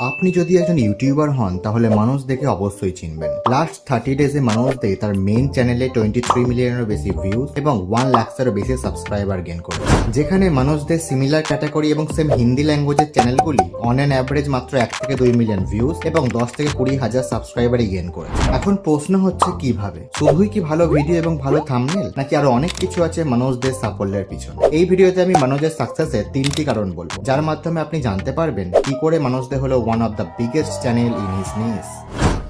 আপনি যদি একজন ইউটিউবার হন তাহলে মানুষ দেখে অবশ্যই চিনবেন। লাস্ট 30 ডেজে মানুষ দে তার মেইন চ্যানেলে 23 মিলিয়নেরও বেশি ভিউজ এবং 1 লাখেরও বেশি সাবস্ক্রাইবার গেইন করেছে। যেখানে মানুষদের সিমিলার ক্যাটাগরি এবং সেম হিন্দি ল্যাঙ্গুয়েজের চ্যানেলগুলি অন অ্যান অ্যাভারেজ মাত্র 1 থেকে 2 মিলিয়ন ভিউজ এবং 10 থেকে 20 হাজার সাবস্ক্রাইবারই গেইন করেছে। এখন প্রশ্ন হচ্ছে কিভাবে? শুধুই কি ভালো ভিডিও এবং ভালো থাম্বনেল, নাকি আরো অনেক কিছু আছে মানুষদের সাফল্যের পিছনে? এই ভিডিওতে আমি মানুষের সাকসেসের 3টি কারণ বলবো, যার মাধ্যমে আপনি জানতে পারবেন কি করে মানুষদের হলো one of the biggest channel in his niche.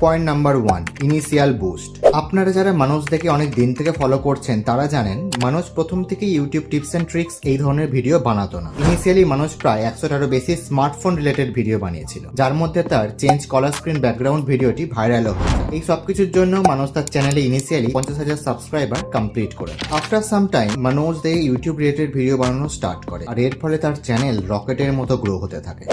Point number 1, initial boost. আপনারা যারা মানুষ দেখে অনেক দিন থেকে ফলো করছেন তারা জানেন মানুষ প্রথম থেকে ইউটিউব টিপস এন্ড ট্রিক্স এই ধরনের ভিডিও বানাতো না। ইনিশিয়ালি মানুষ প্রায় 100টারও বেশি স্মার্টফোন রিলেটেড ভিডিও বানিয়েছিল, যার মধ্যে তার চেঞ্জ কলার স্ক্রিন ব্যাকগ্রাউন্ড ভিডিওটি ভাইরালও হয়েছে। এই সবকিছুর জন্য মানুষ তার চ্যানেলে ইনিশিয়ালি 50,000 সাবস্ক্রাইবার কমপ্লিট করে। আফটার সাম টাইম মানুষ দেখে ইউটিউব রিলেটেড ভিডিও বানানো স্টার্ট করে, আর এর ফলে তার চ্যানেল রকেটের মতো গ্রো হতে থাকে।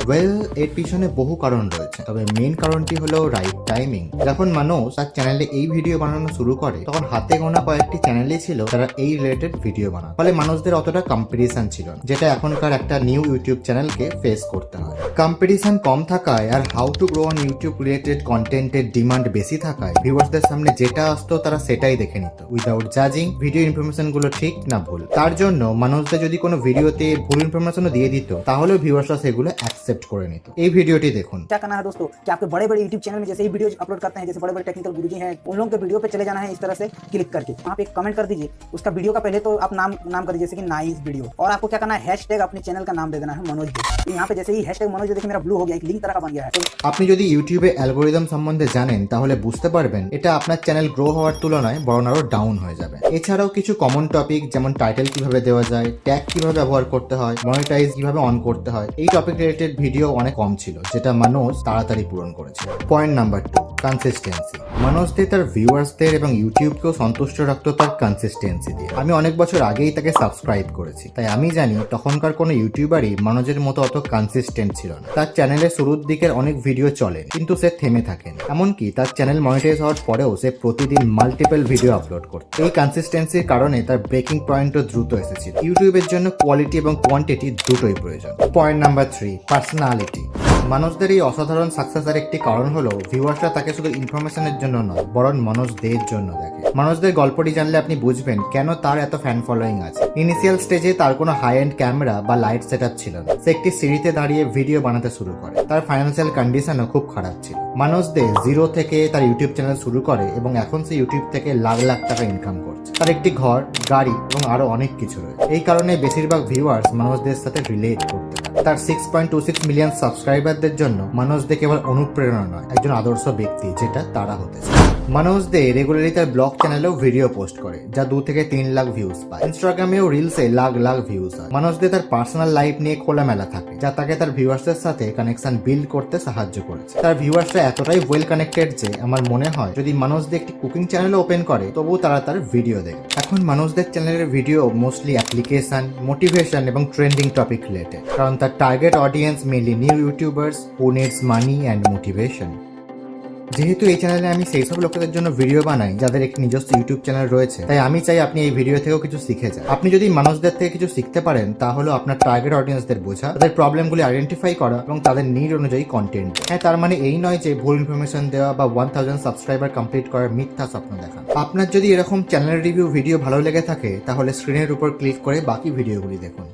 এর পিছনে বহু কারণ রয়েছে, তবে মেইন কারণটি হলো রাইট টাইমিং। যখন মানুষ তার চ্যানেলে এই ভিডিও বানানো শুরু করে তখন হাতে গোনা কয়েকটি চ্যানেলই ছিল যারা এই রিলেটেড ভিডিও বানায়, ফলে মানুষদের অতটা কম্পিটিশন ছিল না, যেটা এখনকার একটা নিউ ইউটিউব চ্যানেলকে ফেস করতে হয়। কম্পিটিশন কম থাকায় আর how to grow on YouTube related কন্টেন্টের ডিমান্ড বেশি থাকায় ভিউয়ার্সদের সামনে যেটা আসতো তারা সেটাই দেখে নিত উইদাউট জাজিং ভিডিও ইনফরমেশন গুলো ঠিক না ভুল। তার জন্য মানুষদের যদি কোনো ভিডিওতে ভুল ইনফরমেশনও দিয়ে দিত তাহলেও ভিউয়ার্সরা সেগুলো অ্যাকসেপ্ট করে নিত। এই ভিডিওটি দেখুন। क्या करना है दोस्तों कि आपके बड़े बड़े यूट्यूब चैनल में जैसे ही वीडियो अपलोड करते हैं, जैसे बड़े बड़े टेक्निकल गुरुजी हैं, उन लोगों के वीडियो पे चले जाना है। इस तरह से क्लिक करके वहाँ पे एक कमेंट कर दीजिए, उसका वीडियो का पहले तो आप नाम कर दीजिए जैसे कि नाइस वीडियो, और आपको क्या करना है हैशटैग अपने चैनल का नाम दे देना है मनोज जी। तो यहाँ पे जैसे ही हैशटैग मनोज देखिए मेरा ब्लू हो गया, एक लिंक तरह का बन गया है। আপনি যদি ইউটিউবে অ্যালগোরিদম সম্বন্ধে জানেন তাহলে বুঝতে পারবেন এটা আপনার চ্যানেল গ্রো হওয়ার তুলনায় বরং আরো ডাউন হয়ে যাবে। এছাড়াও কিছু কমন টপিক যেমন টাইটেল কিভাবে দেওয়া যায়, ট্যাগ কিভাবে ব্যবহার করতে হয়, মনিটাইজ কিভাবে অন করতে হয়, এই টপিক রিলেটেড ভিডিও অনেক কম ছিল, যেটা মানুষ তাড়াতাড়ি পূরণ করেছে। Point number 2, consistency. মানুষদের তার ভিউয়ার্সদের এবং ইউটিউবকেও সন্তুষ্ট রাখতো তার কনসিস্টেন্সি দিয়ে। আমি অনেক বছর আগেই তাকে সাবস্ক্রাইব করেছি, তাই আমি জানি তখনকার কোনো ইউটিউবারই মানুষের মতো অত কনসিস্টেন্ট ছিল না। তার চ্যানেলের শুরুর দিকের অনেক ভিডিও চলে কিন্তু সে থেমে থাকেন, এমনকি তার চ্যানেল মনিটাইজ হওয়ার পরেও সে প্রতিদিন মাল্টিপল ভিডিও আপলোড করত। এই কনসিস্টেন্সির কারণে তার ব্রেকিং পয়েন্টও দ্রুত এসেছিল। ইউটিউবের জন্য কোয়ালিটি এবং কোয়ান্টিটি দুটোই প্রয়োজন। Point number 3, personality. মানুষদের এই অসাধারণ সাকসেসের একটি কারণ হলো ভিউয়ার্সরা তাকে শুধু ইনফরমেশনের জন্য নয় বরং মানুষদের জন্য দেখে। মানুষদের গল্পটি জানলে আপনি বুঝবেন কেন তার এত ফ্যান ফলোয়িং আছে। ইনিশিয়াল স্টেজে তার কোনো হাই এন্ড ক্যামেরা বা লাইট সেটআপ ছিল না। সে একটি সিঁড়িতে দাঁড়িয়ে ভিডিও বানাতে শুরু করে। তার ফাইন্যান্সিয়াল কন্ডিশনও খুব খারাপ ছিল। মানুষদের জিরো থেকে তার ইউটিউব চ্যানেল শুরু করে এবং এখন সে ইউটিউব থেকে লাখ লাখ টাকা ইনকাম করছে। তার একটি ঘর, গাড়ি এবং আরো অনেক কিছু রয়েছে। এই কারণে বেশিরভাগ ভিউয়ার্স মানুষদের সাথে রিলেট করতে পারে। তার 6.26 মিলিয়ন সাবস্ক্রাইবারদের জন্য মানুষদের কেবল অনুপ্রেরণা নয়, একজন আদর্শ ব্যক্তি, যেটা তারা হতে চায়। মানুষদের রেগুলারলি তার ব্লগ চ্যানেলেও ভিডিও পোস্ট করে যা 2 থেকে 3 লাখ ভিউজ পায়। ইনস্টাগ্রামেও রিলসে লাখ লাখ ভিউজ হয়। মানুষদের তার পার্সোনাল লাইফ নিয়ে খোলামেলা থাকে, যা তাকে তার ভিউয়ার্সের সাথে কানেকশন বিল্ড করতে সাহায্য করেছে। তার ভিউয়ার্সরা এতটাই ওয়েল কানেক্টেড যে আমার মনে হয় যদি মানুষদের একটি কুকিং চ্যানেল ওপেন করে তবুও তারা তার ভিডিও দেখে। এখন মানুষদের চ্যানেলের ভিডিও মোস্টলি অ্যাপ্লিকেশন, মোটিভেশন এবং ট্রেন্ডিং টপিক রিলেটেড, কারণ তার target audience mainly new YouTubers who needs money and motivation. যেহেতু এই চ্যানেলে আমি সেই সব লোকেদের জন্য ভিডিও বানাই যাদের একটি নিজস্ব ইউটিউব চ্যানেল রয়েছে, তাই আমি চাই আপনি এই ভিডিও থেকেও কিছু শিখে যান। আপনি যদি মানুষদের থেকে কিছু শিখতে পারেন তাহলে আপনার টার্গেট অডিয়েন্সদের বোঝা, তাদের প্রবলেমগুলি আইডেন্টিফাই করা এবং তাদের নিড অনুযায়ী কন্টেন্ট। হ্যাঁ, তার মানে এই নয় যে ভুল ইনফরমেশন দেওয়া বা 1000 সাবস্ক্রাইবার কমপ্লিট করার মিথ্যা স্বপ্ন দেখা। আপনার যদি এরকম চ্যানেল রিভিউ ভিডিও ভালো লেগে থাকে তাহলে স্ক্রিনের উপর ক্লিক করে বাকি ভিডিওগুলি দেখুন।